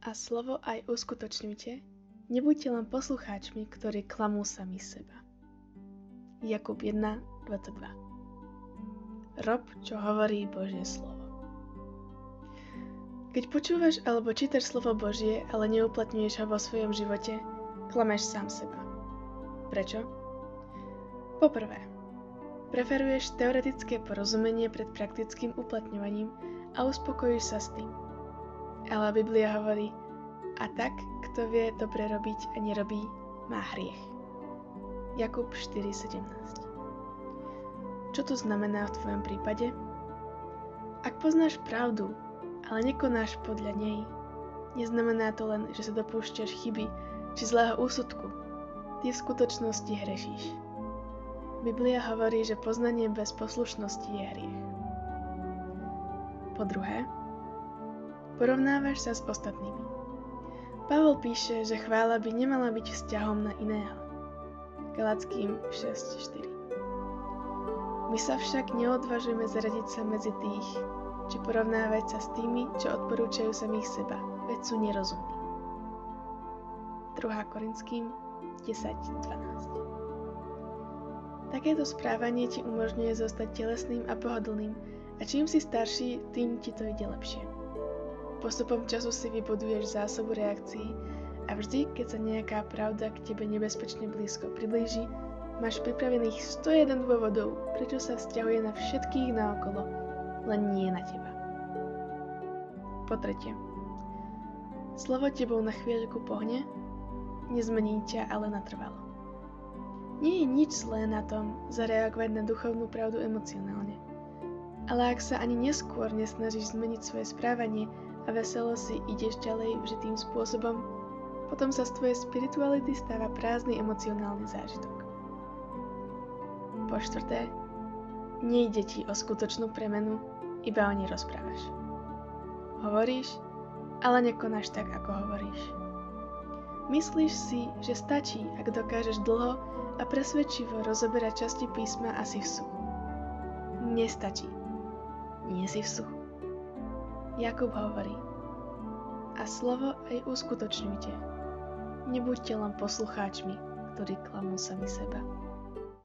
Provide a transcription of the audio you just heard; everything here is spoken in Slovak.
a slovo aj uskutočňujte, nebuďte len poslucháčmi, ktorí klamú sami seba. Jakub 1:22. Rob, čo hovorí Božie slovo. Keď počúvaš alebo čítaš slovo Božie, ale neuplatňuješ ho vo svojom živote, klameš sám seba. Prečo? Poprvé, preferuješ teoretické porozumenie pred praktickým uplatňovaním a uspokojíš sa s tým. Ale Biblia hovorí, a tak, kto vie dobre robiť a nerobí, má hriech. Jakub 4:17. Čo to znamená v tvojom prípade? Ak poznáš pravdu, ale nekonáš podľa nej, neznamená to len, že sa dopúšťaš chyby či zlého úsudku. Ty v skutočnosti hrešíš. Biblia hovorí, že poznanie bez poslušnosti je hriech. Po druhé, porovnávaš sa s ostatnými. Pavol píše, že chvála by nemala byť vzťahom na iného. Galackým 6:4. My sa však neodvážujeme zaradiť sa medzi tých, či porovnávať sa s tými, čo odporúčajú samých seba, veď sú nerozumní. 2. Korinským 10:12. Takéto správanie ti umožňuje zostať telesným a pohodlným a čím si starší, tým ti to ide lepšie. Postupom času si vybuduješ zásobu reakcií a vždy, keď sa nejaká pravda k tebe nebezpečne blízko priblíži, máš pripravených 101 dôvodov, prečo sa vzťahuje na všetkých naokolo, len nie na teba. Po tretie, slovo tebou na chvíľku pohne, nezmení ťa ale natrvalo. Nie je nič zlé na tom zareagovať na duchovnú pravdu emocionálne. Ale ak sa ani neskôr nesnažíš zmeniť svoje správanie a veselo si ideš ďalej vžitým spôsobom, potom sa z tvojej spirituality stáva prázdny emocionálny zážitok. Po štvrté, nejde ti o skutočnú premenu, iba o nej rozprávaš. Hovoríš, ale nekonáš tak, ako hovoríš. Myslíš si, že stačí, ak dokážeš dlho a presvedčivo rozoberať časti písma a si v suchu. Nestačí. Nie si v suchu. Jakub hovorí, a slovo aj uskutočňujte. Nebuďte len poslucháčmi, ktorí klamú sami seba.